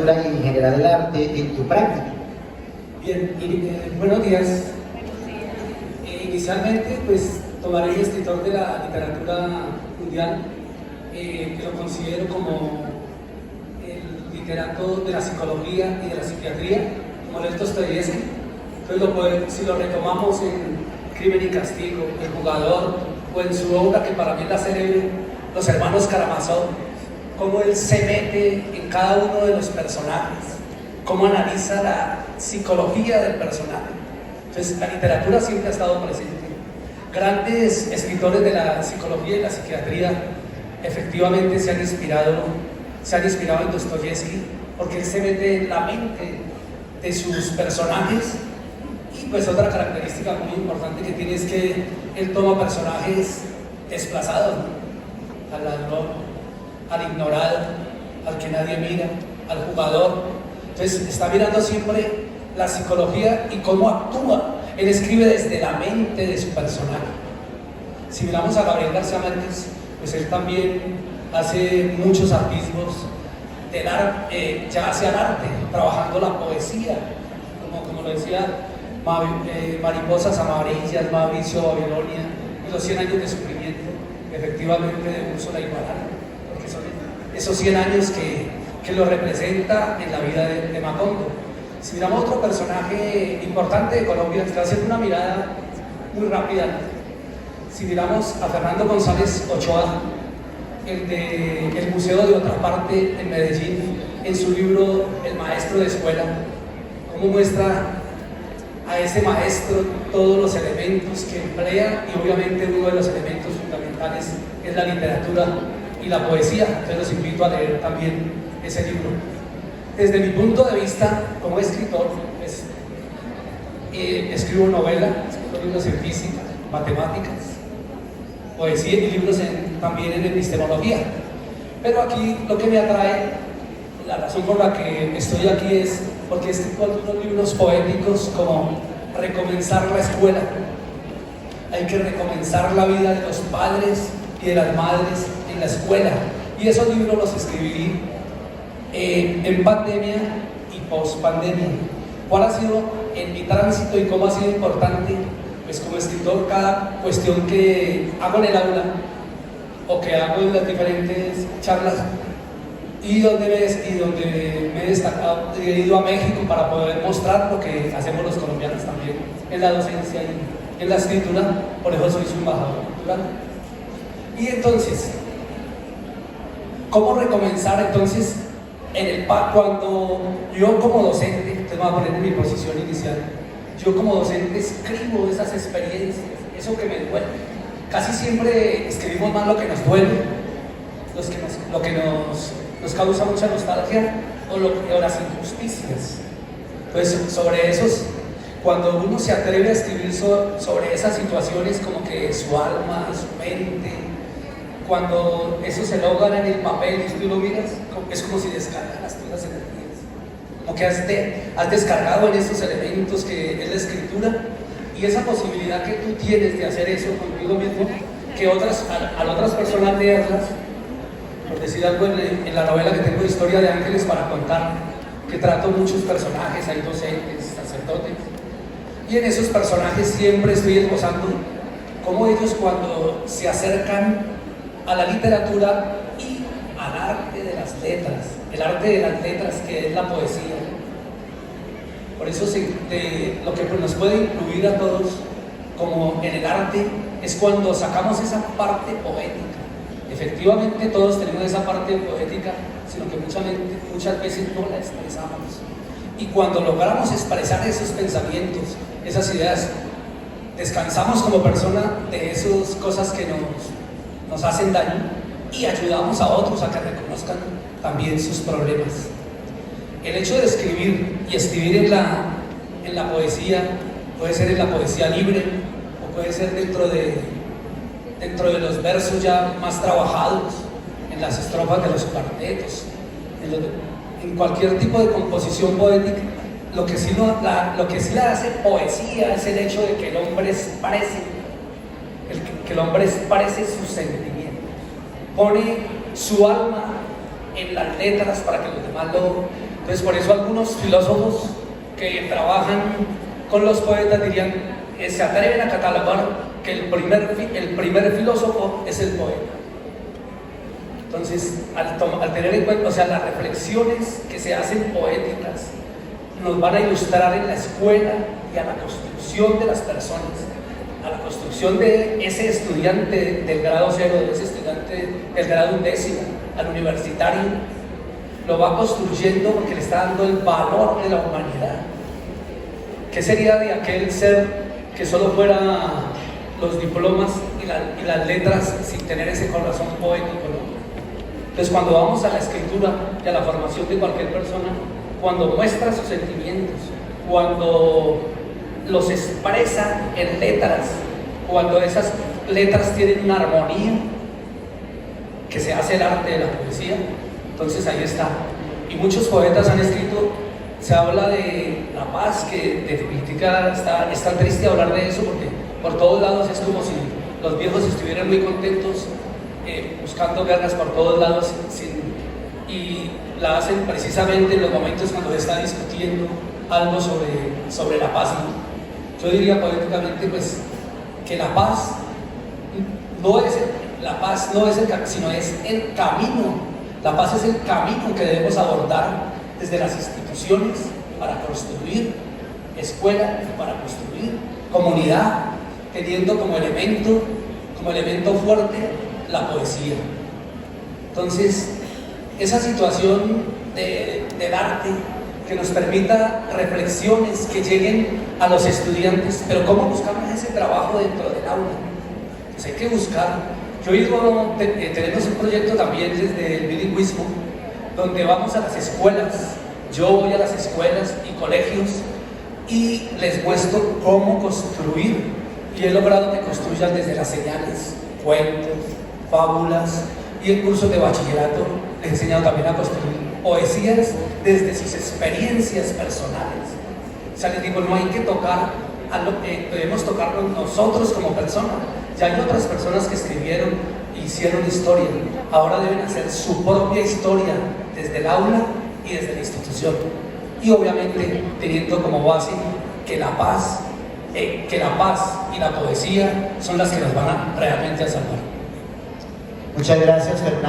literatura y en general el arte en tu práctica? Bien, buenos días. Inicialmente, pues tomaré el escritor de la literatura mundial, que lo considero como el literato de la psicología y de la psiquiatría, como Lev Dostoyevsky. Entonces, si lo retomamos en Crimen y Castigo, El Jugador, o en su obra que para mí es la célebre, Los Hermanos Karamazov, cómo él se mete en cada uno de los personajes, cómo analiza la psicología del personaje. Entonces, la literatura siempre ha estado presente. Grandes escritores de la psicología y la psiquiatría efectivamente se han inspirado en Dostoyevsky, porque él se mete en la mente de sus personajes. Y pues otra característica muy importante que tiene es que él toma personajes desplazados, ¿no? Al ladrón, al ignorado, al que nadie mira, al jugador. Entonces está mirando siempre la psicología y cómo actúa. Él escribe desde la mente de su personaje. Si miramos a Gabriel García Márquez, pues él también hace muchos atisbos del arte, ya hacia el arte, trabajando la poesía, como lo decía, Mariposas Amarillas, Mauricio Babilonia, y los 100 años de sufrimiento, efectivamente de Úrsula Iguarán, porque son esos 100 años que lo representa en la vida de Macondo. Si miramos otro personaje importante de Colombia, está haciendo una mirada muy rápida. Si miramos a Fernando González Ochoa, el de El Museo de Otra Parte en Medellín, en su libro El Maestro de Escuela, cómo muestra a ese maestro todos los elementos que emplea, y obviamente uno de los elementos fundamentales es la literatura y la poesía. Entonces los invito a leer también ese libro. Desde mi punto de vista como escritor, pues, escribo novela, escribo libros en física, matemáticas, poesía y libros también en epistemología. Pero aquí lo que me atrae, la razón por la que estoy aquí es porque he escrito algunos libros poéticos como Recomenzar la escuela. Hay que recomenzar la vida de los padres y de las madres en la escuela. Y esos libros los escribí en pandemia y post pandemia. ¿Cuál ha sido en mi tránsito y cómo ha sido importante? Pues como escritor, cada cuestión que hago en el aula o que hago en las diferentes charlas y donde me he destacado, he ido a México para poder mostrar lo que hacemos los colombianos también en la docencia y en la escritura. Por eso soy su embajador cultural. Y entonces, ¿cómo recomenzar entonces? Cuando yo como docente, entonces me voy a poner en mi posición inicial, yo como docente escribo esas experiencias, eso que me duele. Casi siempre escribimos más lo que nos duele, lo que nos causa mucha nostalgia, o las injusticias. Entonces, sobre esos, cuando uno se atreve a escribir sobre esas situaciones, como que su alma, su mente, cuando eso se logra en el papel y tú lo miras, es como si descargaras todas las energías, como que has descargado en esos elementos que es la escritura, y esa posibilidad que tú tienes de hacer eso contigo mismo, que a otras personas leerlas. Por decir algo, en la novela que tengo, Historia de Ángeles para contar, que trato muchos personajes, hay docentes, sacerdotes, y en esos personajes siempre estoy esbozando cómo ellos, cuando se acercan a la literatura y al arte de las letras, el arte de las letras, que es la poesía. Por eso lo que nos puede incluir a todos como en el arte es cuando sacamos esa parte poética. Efectivamente todos tenemos esa parte poética, sino que muchas veces no la expresamos. Y cuando logramos expresar esos pensamientos, esas ideas, descansamos como persona de esas cosas que nos hacen daño, y ayudamos a otros a que reconozcan también sus problemas. El hecho de escribir, y escribir en la poesía, puede ser en la poesía libre, o puede ser dentro de los versos ya más trabajados, en las estrofas de los cuartetos, en cualquier tipo de composición poética. Lo que sí la hace poesía es el hecho de que el hombre exprese sus sentimientos, pone su alma en las letras para que los demás Entonces por eso algunos filósofos que trabajan con los poetas dirían, se atreven a catalogar que el primer filósofo es el poeta. Entonces, al tener en cuenta, o sea, las reflexiones que se hacen poéticas nos van a ilustrar en la escuela y a la construcción de las personas, a la construcción de ese estudiante del grado 0, de ese estudiante del grado 11, al universitario, lo va construyendo porque le está dando el valor de la humanidad. ¿Qué sería de aquel ser que solo fuera los diplomas y las letras sin tener ese corazón poético, ¿no? Entonces, cuando vamos a la escritura y a la formación de cualquier persona, cuando muestra sus sentimientos, cuando los expresa en letras, cuando esas letras tienen una armonía, que se hace el arte de la poesía, entonces ahí está. Y muchos poetas han escrito, se habla de la paz, que de política es tan triste hablar de eso, porque por todos lados es como si los viejos estuvieran muy contentos, buscando guerras por todos lados, y la hacen precisamente en los momentos cuando se está discutiendo algo sobre la paz, ¿no? Yo diría poéticamente, pues, que la paz no es el camino, sino es el camino. La paz es el camino que debemos abordar desde las instituciones para construir escuela y para construir comunidad, teniendo como elemento fuerte la poesía. Entonces, esa situación del arte que nos permita reflexiones que lleguen a los estudiantes, pero ¿cómo buscamos ese trabajo dentro del aula? Pues hay que buscar. Yo digo, tenemos un proyecto también desde el bilingüismo, donde vamos a las escuelas. Yo voy a las escuelas y colegios y les muestro cómo construir, y he logrado que construyan desde las señales, cuentos, fábulas, y el curso de bachillerato les he enseñado también a construir poesías desde sus experiencias personales. O sea, les digo, no hay que tocar a lo que debemos tocarlo nosotros como personas. Ya hay otras personas que escribieron e hicieron historia, ahora deben hacer su propia historia desde el aula y desde la institución, y obviamente teniendo como base que la paz y la poesía son las que nos van realmente a salvar. Muchas gracias, Fernando.